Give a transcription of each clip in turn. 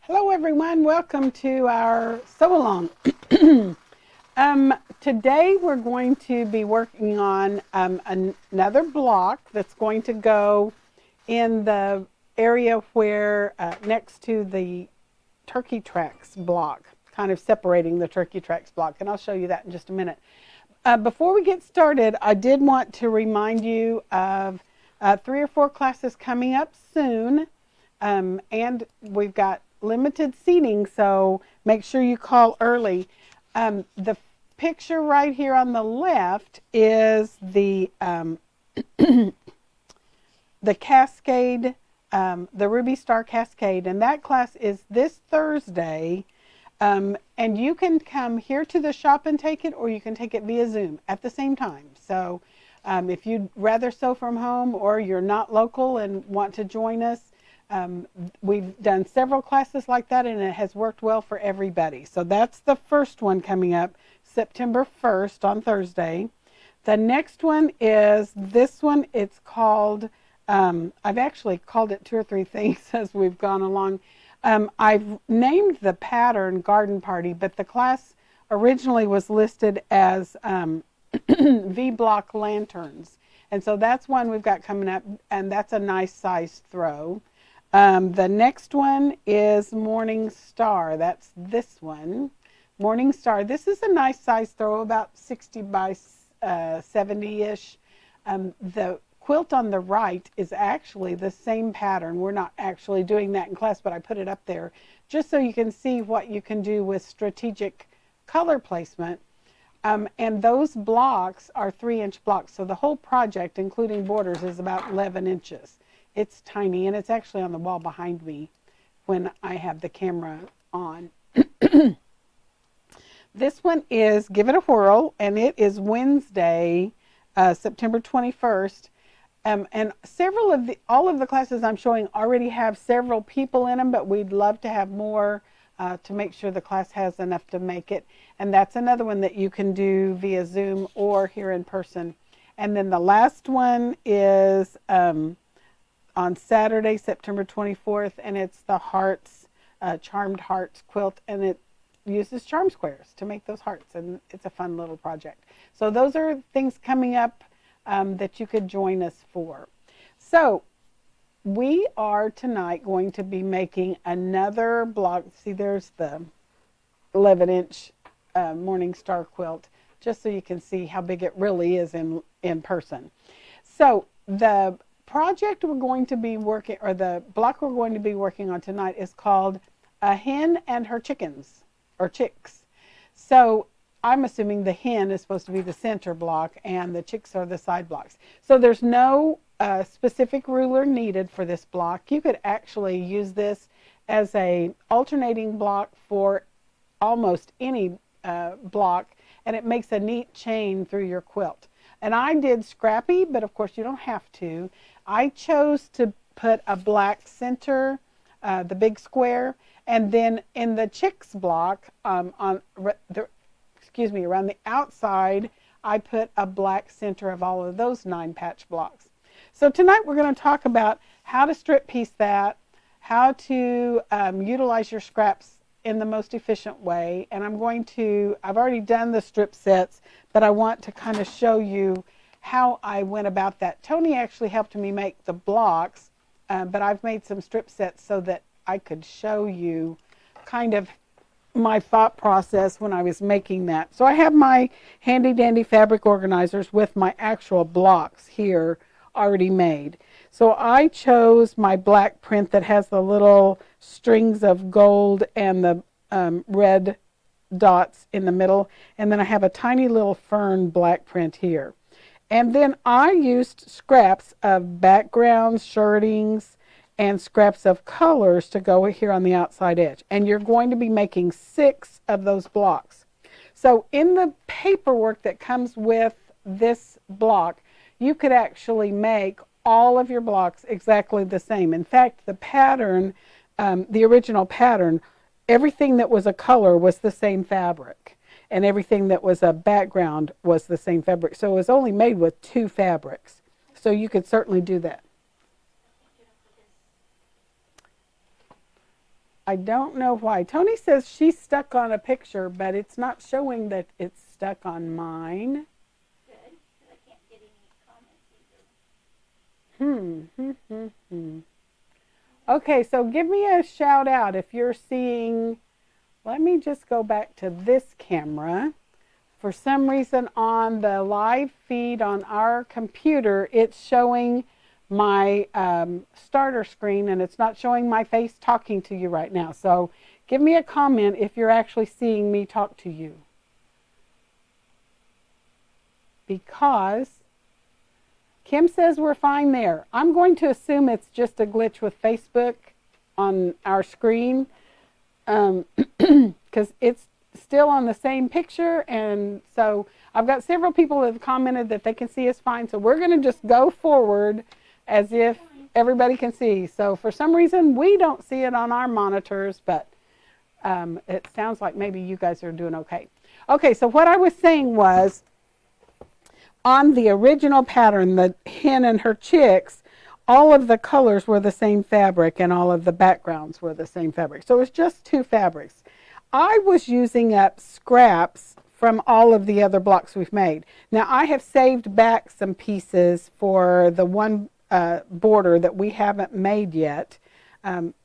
Hello everyone, welcome to our sew along. Today we're going to be working on another block that's going to go in the area where next to the turkey tracks block, kind of separating the turkey tracks block, and I'll show you that in just a minute. Before we get started, I did want to remind you of 3 or 4 classes coming up soon, and we've got limited seating, so make sure you call early. The picture right here on the left is the the Cascade, the Ruby Star Cascade, and that class is this Thursday. And you can come here to the shop and take it, or you can take it via Zoom at the same time. So if you'd rather sew from home, or you're not local and want to join us, we've done several classes like that, and it has worked well for everybody. So that's the first one coming up September 1st on Thursday. The next one is this one. It's called, I've actually called it 2 or 3 things as we've gone along. I've named the pattern Garden Party, but the class originally was listed as V-block lanterns. And so that's one we've got coming up, and that's a nice sized throw. The next one is Morning Star. That's this one. Morning Star. This is a nice size throw, about 60 by 70-ish. The quilt on the right is actually the same pattern. We're not actually doing that in class, but I put it up there just so you can see what you can do with strategic color placement. And those blocks are 3-inch blocks. So the whole project, including borders, is about 11 inches. It's tiny, and it's actually on the wall behind me when I have the camera on. This one is Give It a Whirl, and it is Wednesday, September 21st. And all of the classes I'm showing already have several people in them, but we'd love to have more to make sure the class has enough to make it. And that's another one that you can do via Zoom or here in person. And then the last one is on Saturday, September 24th, and it's the Hearts, Charmed Hearts quilt, and it uses charm squares to make those hearts, and it's a fun little project. So those are things coming up that you could join us for. So we are tonight going to be making another block. See, there's the 11-inch Morning Star quilt, just so you can see how big it really is in person. So the project we're going to be working, or the block we're going to be working on tonight, is called A Hen and Her Chickens, or Chicks. So I'm assuming the hen is supposed to be the center block and the chicks are the side blocks. So there's no specific ruler needed for this block. You could actually use this as a alternating block for almost any block, and it makes a neat chain through your quilt. And I did Scrappy, but of course you don't have to. I chose to put a black center, the big square, and then in the chicks block, around the outside, I put a black center of all of those 9 patch blocks. So tonight we're going to talk about how to strip piece that, how to utilize your scraps in the most efficient way. And I've already done the strip sets, but I want to kind of show you how I went about that. Tony actually helped me make the blocks, but I've made some strip sets so that I could show you kind of my thought process when I was making that. So I have my handy dandy fabric organizers with my actual blocks here already made. So I chose my black print that has the little strings of gold and the red dots in the middle, and then I have a tiny little fern black print here. And then I used scraps of backgrounds, shirtings, and scraps of colors to go here on the outside edge. And you're going to be making 6 of those blocks. So in the paperwork that comes with this block, you could actually make all of your blocks exactly the same. In fact, the pattern, the original pattern, everything that was a color was the same fabric, and everything that was a background was the same fabric. So it was only made with 2 fabrics. So you could certainly do that. I don't know why. Tony says she's stuck on a picture, but it's not showing that it's stuck on mine. Good, because I can't get any comments either. Okay, so give me a shout out if you're seeing. Let me just go back to this camera. For some reason on the live feed on our computer, it's showing my starter screen and it's not showing my face talking to you right now. So give me a comment if you're actually seeing me talk to you. Because Kim says we're fine there. I'm going to assume it's just a glitch with Facebook on our screen because it's still on the same picture, and so I've got several people that have commented that they can see us fine, so we're going to just go forward as if everybody can see. So for some reason we don't see it on our monitors, but it sounds like maybe you guys are doing okay. Okay, so what I was saying was, on the original pattern, the Hen and her Chicks, all of the colors were the same fabric and all of the backgrounds were the same fabric. So it was just two fabrics. I was using up scraps from all of the other blocks we've made. Now I have saved back some pieces for the one border that we haven't made yet.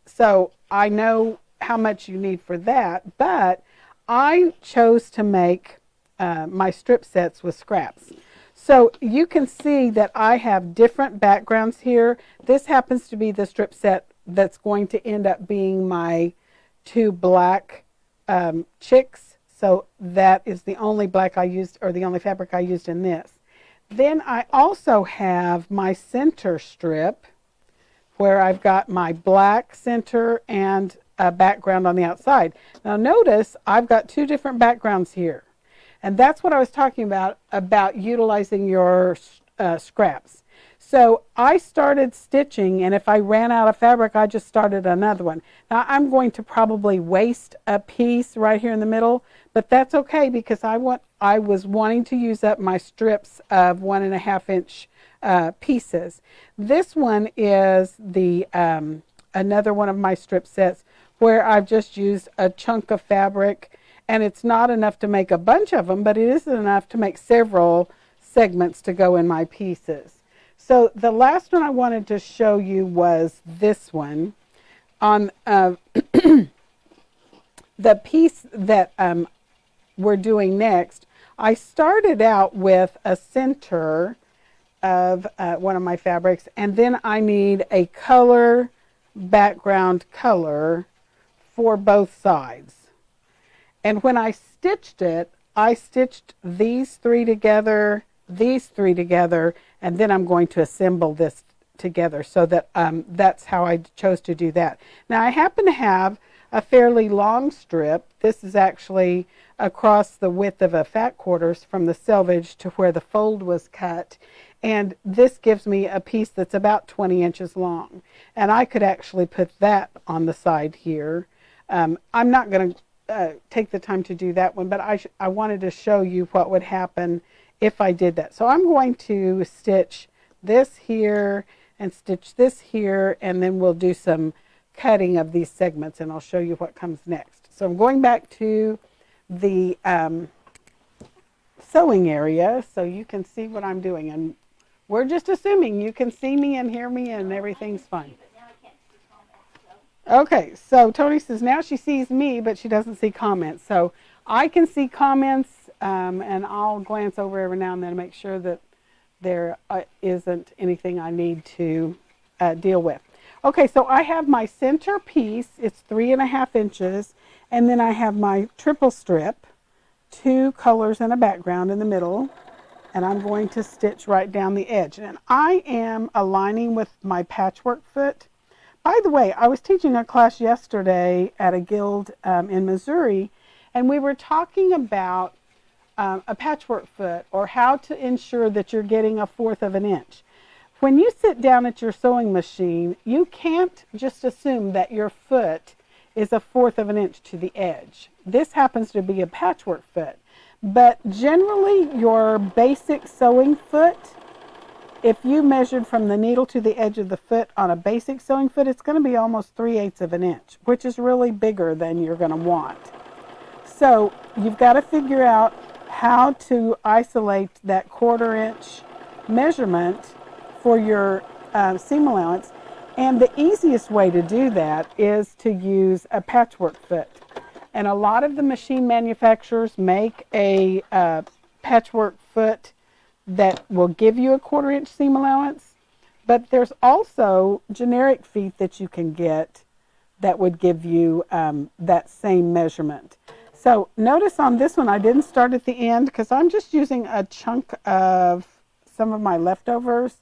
So I know how much you need for that, but I chose to make my strip sets with scraps. So you can see that I have different backgrounds here. This happens to be the strip set that's going to end up being my two black chicks. So that is the only black I used, or the only fabric I used in this. Then I also have my center strip where I've got my black center and a background on the outside. Now notice I've got two different backgrounds here. And that's what I was talking about utilizing your scraps. So I started stitching, and if I ran out of fabric, I just started another one. Now I'm going to probably waste a piece right here in the middle, but that's okay because I was wanting to use up my strips of 1.5 inch pieces. This one is the another one of my strip sets where I've just used a chunk of fabric. And it's not enough to make a bunch of them, but it is enough to make several segments to go in my pieces. So the last one I wanted to show you was this one. On the piece that we're doing next, I started out with a center of one of my fabrics, and then I need a color, background color for both sides. And when I stitched it, I stitched these three together, and then I'm going to assemble this together. So that that's how I chose to do that. Now I happen to have a fairly long strip. This is actually across the width of a fat quarters from the selvage to where the fold was cut. And this gives me a piece that's about 20 inches long. And I could actually put that on the side here. I'm not going to take the time to do that one, but I wanted to show you what would happen if I did that. So I'm going to stitch this here and stitch this here, and then we'll do some cutting of these segments, and I'll show you what comes next. So I'm going back to the sewing area so you can see what I'm doing, and we're just assuming you can see me and hear me and everything's fine. Okay, so Tony says now she sees me, but she doesn't see comments. So I can see comments, and I'll glance over every now and then to make sure that there isn't anything I need to deal with. Okay, so I have my center piece. It's 3.5 inches, and then I have my triple strip, 2 colors and a background in the middle, and I'm going to stitch right down the edge. And I am aligning with my patchwork foot. By the way, I was teaching a class yesterday at a guild in Missouri, and we were talking about a patchwork foot, or how to ensure that you're getting 1/4 inch. When you sit down at your sewing machine, you can't just assume that your foot is 1/4 inch to the edge. This happens to be a patchwork foot, but generally your basic sewing foot if you measured from the needle to the edge of the foot on a basic sewing foot, it's going to be almost 3/8 of an inch, which is really bigger than you're going to want. So you've got to figure out how to isolate that 1/4 inch measurement for your seam allowance. And the easiest way to do that is to use a patchwork foot. And a lot of the machine manufacturers make a patchwork foot that will give you a 1/4 inch seam allowance. But there's also generic feet that you can get that would give you that same measurement. So notice on this one I didn't start at the end because I'm just using a chunk of some of my leftovers.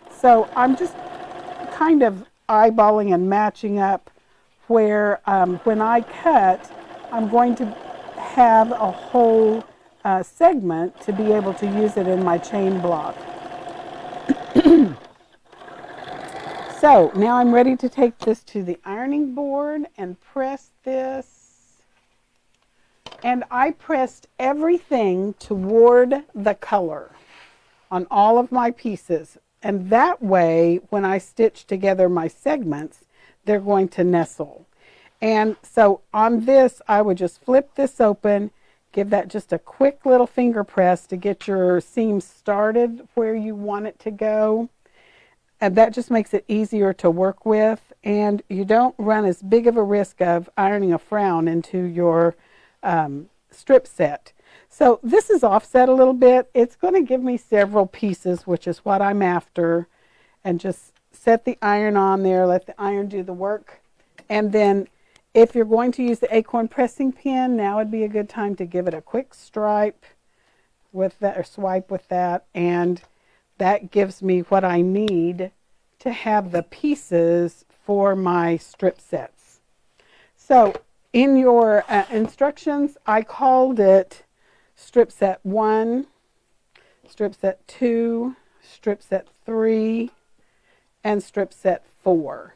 So I'm just kind of eyeballing and matching up where when I cut, I'm going to have a whole segment to be able to use it in my chain block. So now I'm ready to take this to the ironing board and press this. And I pressed everything toward the color on all of my pieces. And that way, when I stitch together my segments, they're going to nestle. And so on this, I would just flip this open, give that just a quick little finger press to get your seam started where you want it to go. And that just makes it easier to work with. And you don't run as big of a risk of ironing a frown into your strip set. So this is offset a little bit. It's going to give me several pieces, which is what I'm after. And just set the iron on there, let the iron do the work. And then if you're going to use the acorn pressing pin, now would be a good time to give it a quick stripe with that, or swipe with that. And that gives me what I need to have the pieces for my strip sets. So in your instructions, I called it strip set 1, strip set 2, strip set 3, and strip set 4.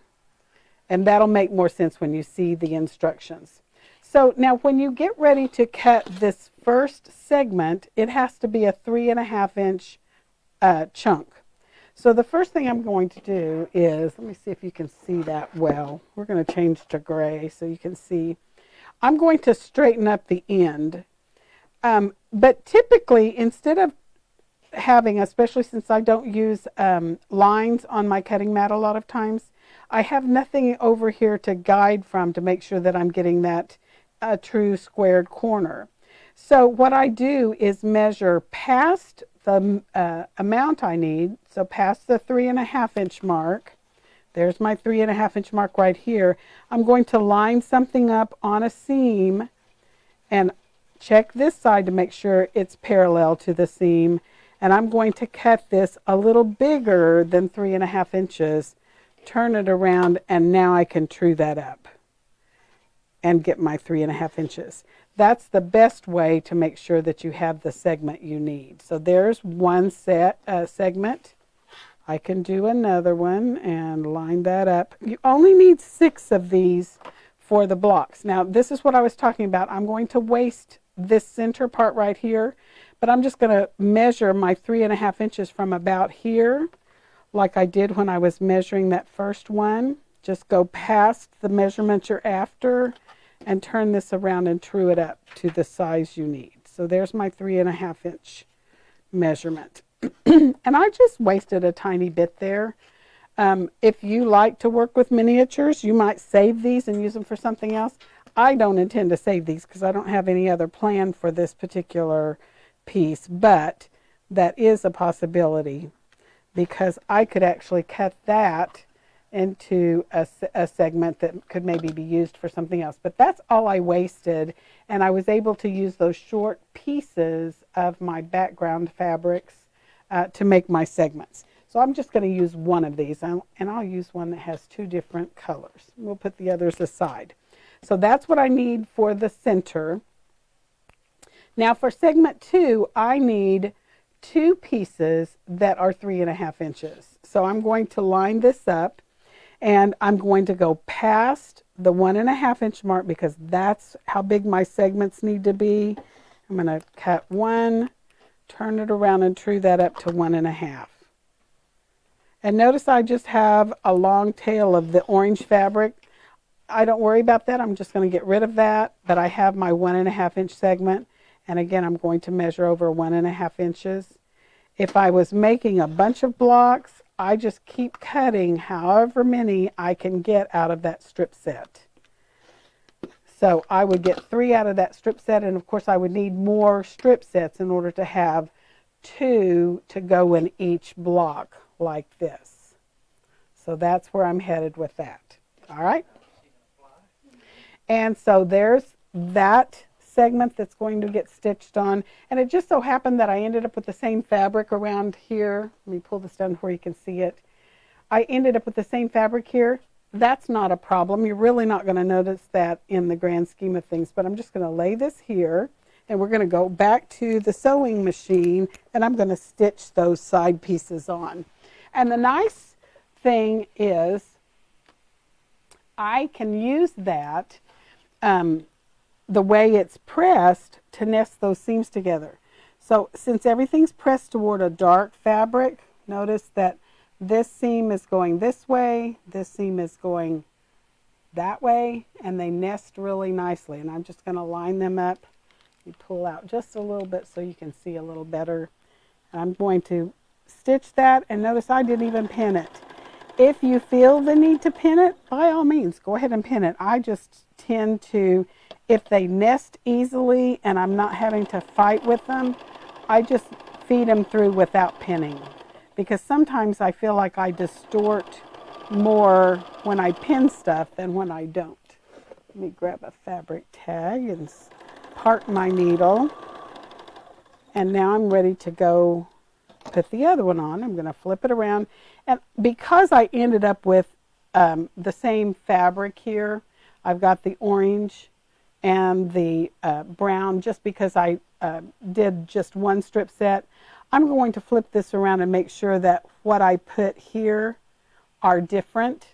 And that'll make more sense when you see the instructions. So now when you get ready to cut this first segment, it has to be a 3.5 inch chunk. So the first thing I'm going to do is, let me see if you can see that well. We're going to change to gray so you can see. I'm going to straighten up the end. But typically, instead of having, especially since I don't use lines on my cutting mat a lot of times, I have nothing over here to guide from to make sure that I'm getting that true squared corner. So what I do is measure past the amount I need, so past the 3.5 inch mark. There's my 3.5 inch mark right here. I'm going to line something up on a seam and check this side to make sure it's parallel to the seam. And I'm going to cut this a little bigger than 3.5 inches, turn it around, and now I can true that up and get my 3.5 inches. That's the best way to make sure that you have the segment you need. So there's one segment. I can do another one and line that up. You only need 6 of these for the blocks. Now this is what I was talking about. I'm going to waste this center part right here, but I'm just going to measure my 3.5 inches from about here, like I did when I was measuring that first one. Just go past the measurement you're after and turn this around and true it up to the size you need. So there's my 3.5 inch measurement. And I just wasted a tiny bit there. If you like to work with miniatures, you might save these and use them for something else. I don't intend to save these because I don't have any other plan for this particular piece, but that is a possibility because I could actually cut that into a segment that could maybe be used for something else. But that's all I wasted, and I was able to use those short pieces of my background fabrics to make my segments. So I'm just going to use one of these, and I'll use one that has 2 different colors. We'll put the others aside. So that's what I need for the center. Now for segment 2, I need 2 pieces that are 3.5 inches. So I'm going to line this up, and I'm going to go past the 1.5 inch mark because that's how big my segments need to be. I'm going to cut 1, turn it around and true that up to 1.5. And notice I just have a long tail of the orange fabric. I don't worry about that. I'm just going to get rid of that. But I have my 1.5 inch segment. And again, I'm going to measure over 1.5 inches. If I was making a bunch of blocks, I just keep cutting however many I can get out of that strip set. So I would get 3 out of that strip set, and of course I would need more strip sets in order to have 2 to go in each block like this. So that's where I'm headed with that. All right. And so there's that segment that's going to get stitched on. And it just so happened that I ended up with the same fabric around here. Let me pull this down where you can see it. I ended up with the same fabric here. That's not a problem. You're really not going to notice that in the grand scheme of things, but I'm just going to lay this here, and we're going to go back to the sewing machine, and I'm going to stitch those side pieces on. And the nice thing is I can use that the way it's pressed to nest those seams together. So since everything's pressed toward a dark fabric, notice that this seam is going this way, this seam is going that way, and they nest really nicely. And I'm just going to line them up. You pull out just a little bit so you can see a little better. And I'm going to stitch that, and notice I didn't even pin it. If you feel the need to pin it, by all means, go ahead and pin it. I just tend to, if they nest easily and I'm not having to fight with them, I just feed them through without pinning. Because sometimes I feel like I distort more when I pin stuff than when I don't. Let me grab a fabric tag and part my needle. And now I'm ready to go put the other one on. I'm going to flip it around. And because I ended up with the same fabric here, I've got the orange and the brown, just because I did just one strip set. I'm going to flip this around and make sure that what I put here are different.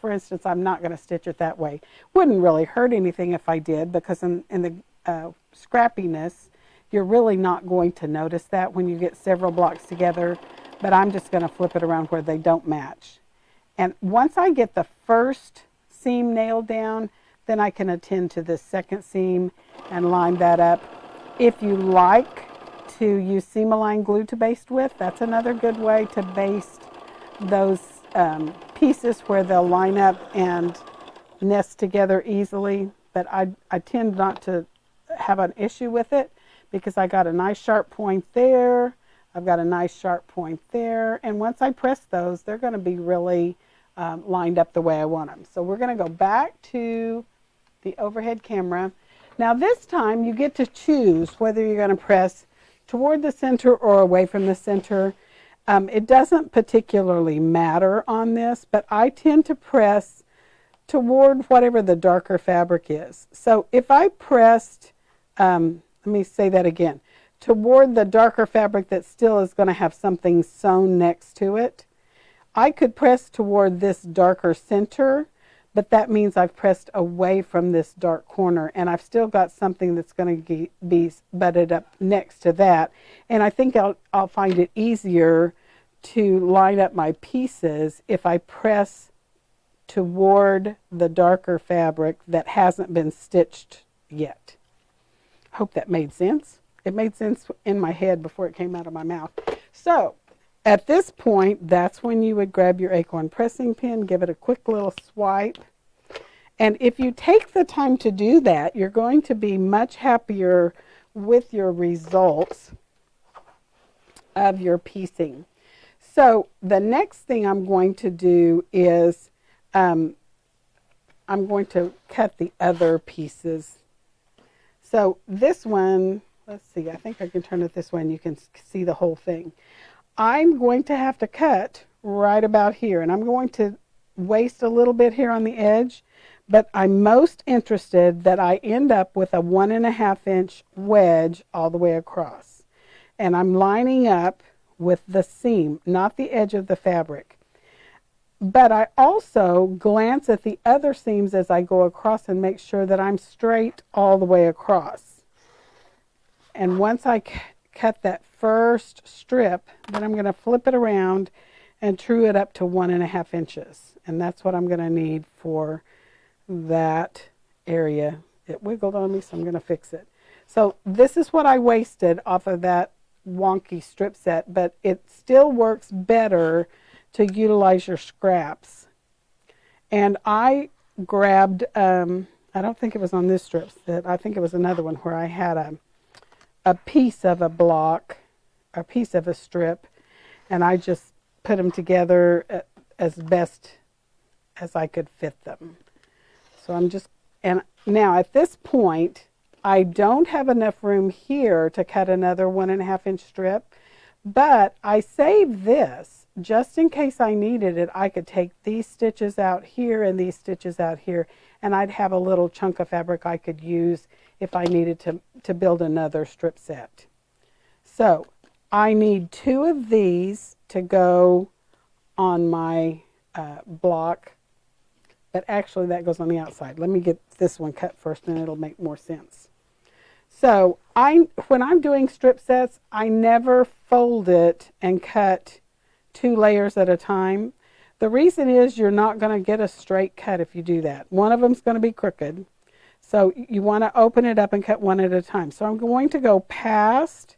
For instance, I'm not going to stitch it that way. Wouldn't really hurt anything if I did, because in the scrappiness, you're really not going to notice that when you get several blocks together, but I'm just going to flip it around where they don't match. And once I get the first seam nailed down, then I can attend to this second seam and line that up. If you like to use seam-aligned glue to baste with, that's another good way to baste those pieces where they'll line up and nest together easily. But I tend not to have an issue with it, because I got a nice sharp point there, I've got a nice sharp point there, and once I press those, they're going to be really lined up the way I want them. So we're going to go back to the overhead camera. Now this time you get to choose whether you're going to press toward the center or away from the center. It doesn't particularly matter on this, but I tend to press toward whatever the darker fabric is. So if I pressed, let me say that again, toward the darker fabric that still is going to have something sewn next to it, I could press toward this darker center, but that means I've pressed away from this dark corner, and I've still got something that's going to be butted up next to that. And I think I'll find it easier to line up my pieces if I press toward the darker fabric that hasn't been stitched yet. Hope that made sense. It made sense in my head before it came out of my mouth. So at this point, that's when you would grab your acorn pressing pin, give it a quick little swipe. And if you take the time to do that, you're going to be much happier with your results of your piecing. So the next thing I'm going to do is I'm going to cut the other pieces. So this one, let's see, I think I can turn it this way and you can see the whole thing. I'm going to have to cut right about here, and I'm going to waste a little bit here on the edge, but I'm most interested that I end up with a 1.5 inch wedge all the way across. And I'm lining up with the seam, not the edge of the fabric. But I also glance at the other seams as I go across and make sure that I'm straight all the way across. And once I cut that first strip, then I'm going to flip it around and true it up to 1.5 inches. And that's what I'm going to need for that area. It wiggled on me, so I'm going to fix it. So this is what I wasted off of that wonky strip set, but it still works better to utilize your scraps. And I grabbed, I don't think it was on this strip set, I think it was another one where I had a piece of a block, a piece of a strip, and I just put them together as best as I could fit them. So I'm just, and now at this point, I don't have enough room here to cut another 1.5 inch strip, but I saved this just in case I needed it. I could take these stitches out here and these stitches out here, and I'd have a little chunk of fabric I could use if I needed to build another strip set. So I need 2 of these to go on my block, but actually that goes on the outside. Let me get this one cut first and it'll make more sense. So when I'm doing strip sets, I never fold it and cut 2 layers at a time. The reason is you're not going to get a straight cut if you do that. One of them's going to be crooked. So you want to open it up and cut one at a time. So I'm going to go past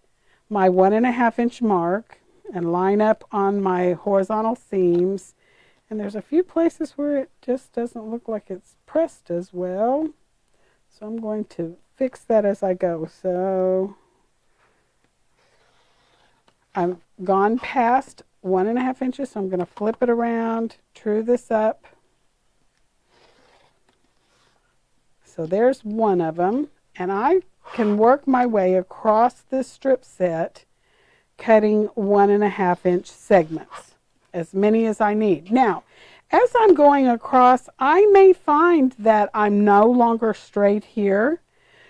my 1.5 inch mark and line up on my horizontal seams. And there's a few places where it just doesn't look like it's pressed as well. So I'm going to fix that as I go. So I've gone past 1.5 inches, so I'm going to flip it around, true this up. So there's one of them, and I can work my way across this strip set, cutting 1.5 inch segments, as many as I need. Now, as I'm going across, I may find that I'm no longer straight here.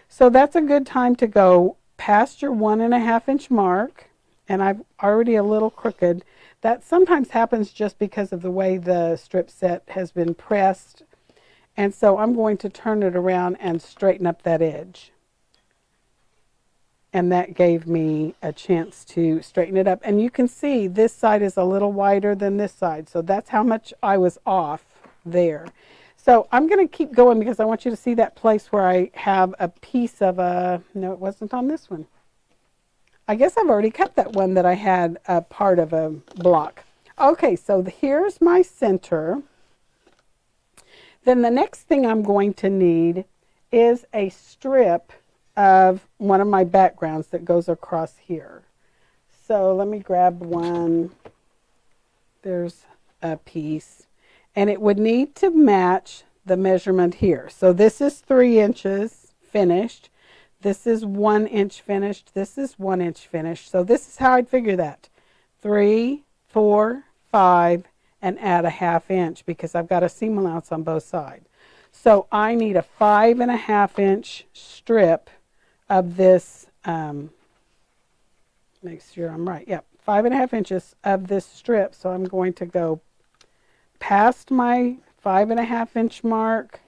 So that's a good time to go past your 1.5 inch mark, and I'm already a little crooked. That sometimes happens just because of the way the strip set has been pressed. And so I'm going to turn it around and straighten up that edge. And that gave me a chance to straighten it up. And you can see this side is a little wider than this side. So that's how much I was off there. So I'm going to keep going because I want you to see that place where I have a piece of a, no, it wasn't on this one. I guess I've already cut that one that I had a part of a block. Okay, so here's my center. Then the next thing I'm going to need is a strip of one of my backgrounds that goes across here. So let me grab one. There's a piece. And it would need to match the measurement here. So this is 3 inches finished. This is 1 inch finished. This is 1 inch finished. So this is how I'd figure that. 3, 4, 5, and add a 1/2 inch because I've got a seam allowance on both sides. So I need a 5.5 inch strip of this, make sure I'm right. Yep, 5.5 inches of this strip. So I'm going to go past my 5.5 inch mark,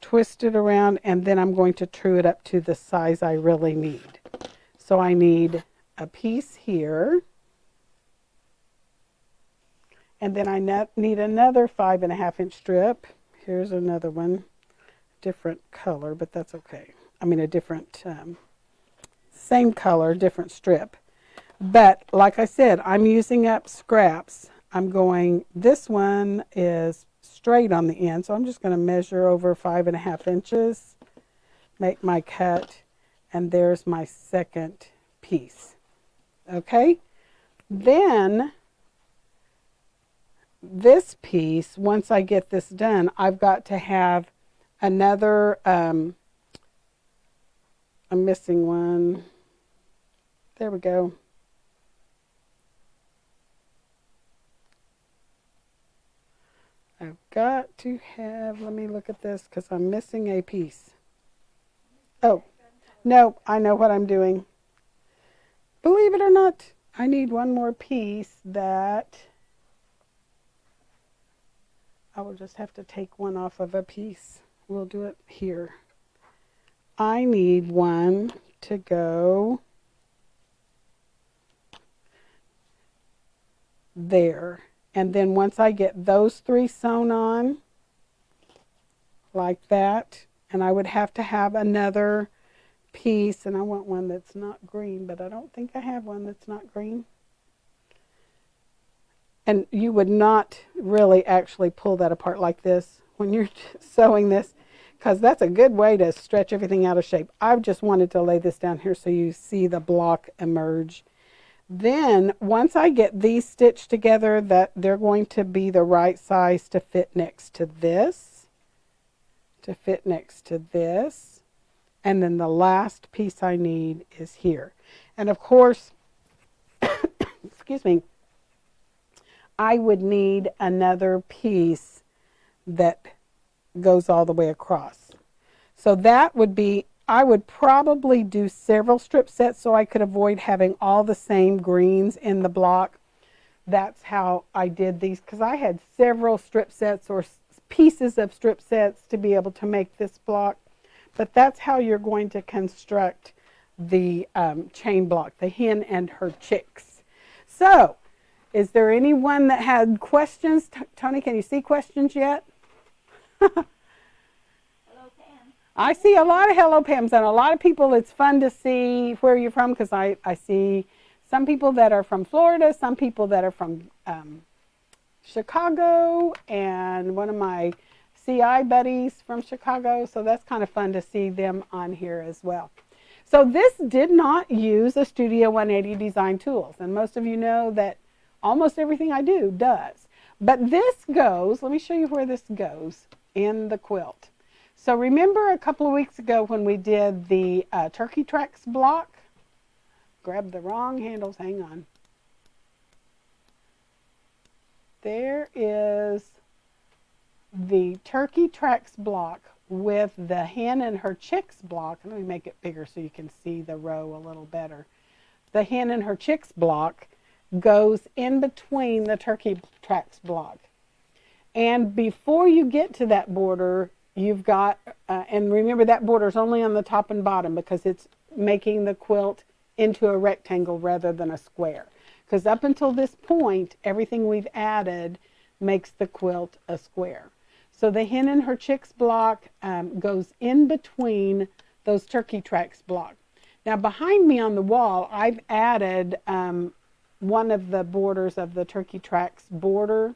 twist it around, and then I'm going to true it up to the size I really need. So I need a piece here, and then I need another 5.5 inch strip. Here's another one, different color, but that's okay. I mean a different, same color, different strip. But like I said, I'm using up scraps. I'm going, this one is straight on the end, so I'm just going to measure over 5.5 inches, make my cut, and there's my second piece. Okay? Then this piece, once I get this done, I've got to have another, I'm missing one. There we go. I've got to have, let me look at this because I'm missing a piece. Oh, no, I know what I'm doing. Believe it or not, I need one more piece that I will just have to take one off of a piece. We'll do it here. I need one to go there. And then once I get those 3 sewn on, like that, and I would have to have another piece, and I want one that's not green, but I don't think I have one that's not green. And you would not really actually pull that apart like this when you're sewing this, because that's a good way to stretch everything out of shape. I've just wanted to lay this down here so you see the block emerge. Then once I get these stitched together, that they're going to be the right size to fit next to this, and then the last piece I need is here. And of course, excuse me, I would need another piece that goes all the way across. So that would be, I would probably do several strip sets so I could avoid having all the same greens in the block. That's how I did these, because I had several strip sets or pieces of strip sets to be able to make this block. But that's how you're going to construct the chain block, the Hen and Her Chicks. So, is there anyone that had questions? Tony, can you see questions yet? Hello, Pam. I see a lot of hello Pams, and a lot of people, it's fun to see where you're from, because I see some people that are from Florida, some people that are from Chicago, and one of my CI buddies from Chicago, so that's kind of fun to see them on here as well. So this did not use a Studio 180 design tools, and most of you know that almost everything I do does. But this goes, let me show you where this goes in the quilt. So remember a couple of weeks ago when we did the Turkey Tracks block? Grab the wrong handles, hang on. There is the Turkey Tracks block with the Hen and Her Chicks block. Let me make it bigger so you can see the row a little better. The Hen and Her Chicks block goes in between the Turkey Tracks block. And before you get to that border, you've got, and remember that border is only on the top and bottom because it's making the quilt into a rectangle rather than a square. Because up until this point, everything we've added makes the quilt a square. So the Hen and Her Chicks block goes in between those Turkey Tracks block. Now behind me on the wall, I've added one of the borders of the Turkey Tracks border.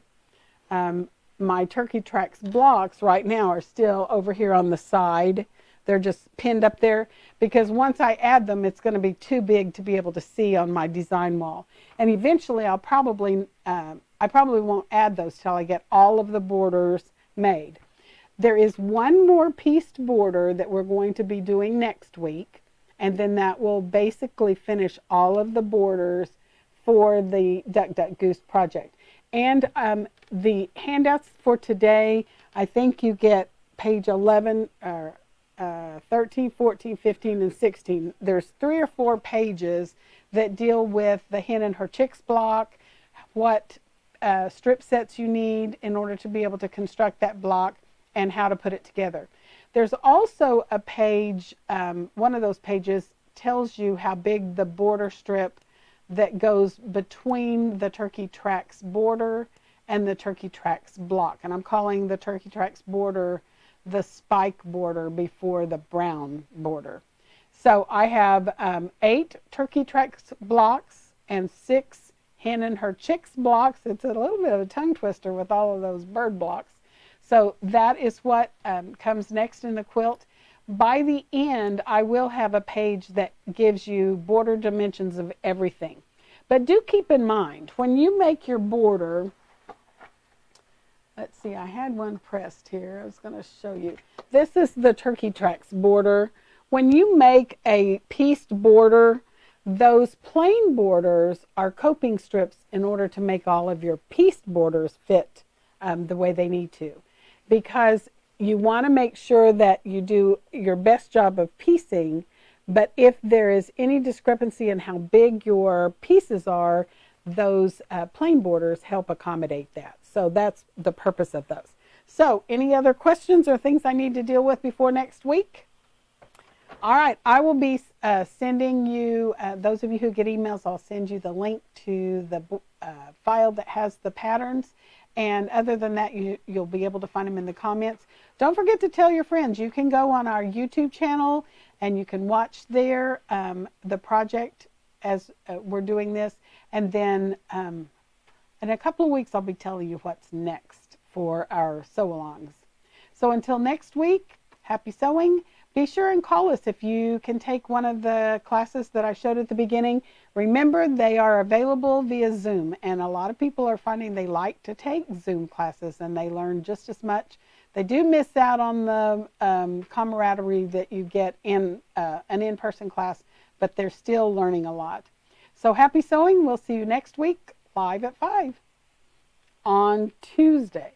My Turkey Tracks blocks right now are still over here on the side. They're just pinned up there because once I add them, it's going to be too big to be able to see on my design wall. And eventually I probably won't add those till I get all of the borders made. There is one more pieced border that we're going to be doing next week, and then that will basically finish all of the borders for the Duck Duck Goose project. And the handouts for today, I think you get page 11, 13, 14, 15, and 16. There's 3 or 4 pages that deal with the Hen and Her Chicks block, what strip sets you need in order to be able to construct that block, and how to put it together. There's also a page, one of those pages tells you how big the border strip that goes between the Turkey Tracks border and the Turkey Tracks block. And I'm calling the Turkey Tracks border the spike border before the brown border. So I have 8 Turkey Tracks blocks and 6 Hen and Her Chicks blocks. It's a little bit of a tongue twister with all of those bird blocks. So that is what comes next in the quilt. By the end, I will have a page that gives you border dimensions of everything. But do keep in mind, when you make your border, let's see, I had one pressed here. I was going to show you. This is the Turkey Tracks border. When you make a pieced border, those plain borders are coping strips in order to make all of your pieced borders fit the way they need to. Because you want to make sure that you do your best job of piecing, but if there is any discrepancy in how big your pieces are, those plain borders help accommodate that. So that's the purpose of those. So any other questions or things I need to deal with before next week? All right, I will be sending you, those of you who get emails, I'll send you the link to the file that has the patterns. And other than that, you'll be able to find them in the comments. Don't forget to tell your friends. You can go on our YouTube channel and you can watch there the project as we're doing this. And then in a couple of weeks, I'll be telling you what's next for our sew-alongs. So until next week, happy sewing. Be sure and call us if you can take one of the classes that I showed at the beginning. Remember, they are available via Zoom, and a lot of people are finding they like to take Zoom classes and they learn just as much. They do miss out on the camaraderie that you get in an in-person class, but they're still learning a lot. So happy sewing. We'll see you next week live at 5 on Tuesday.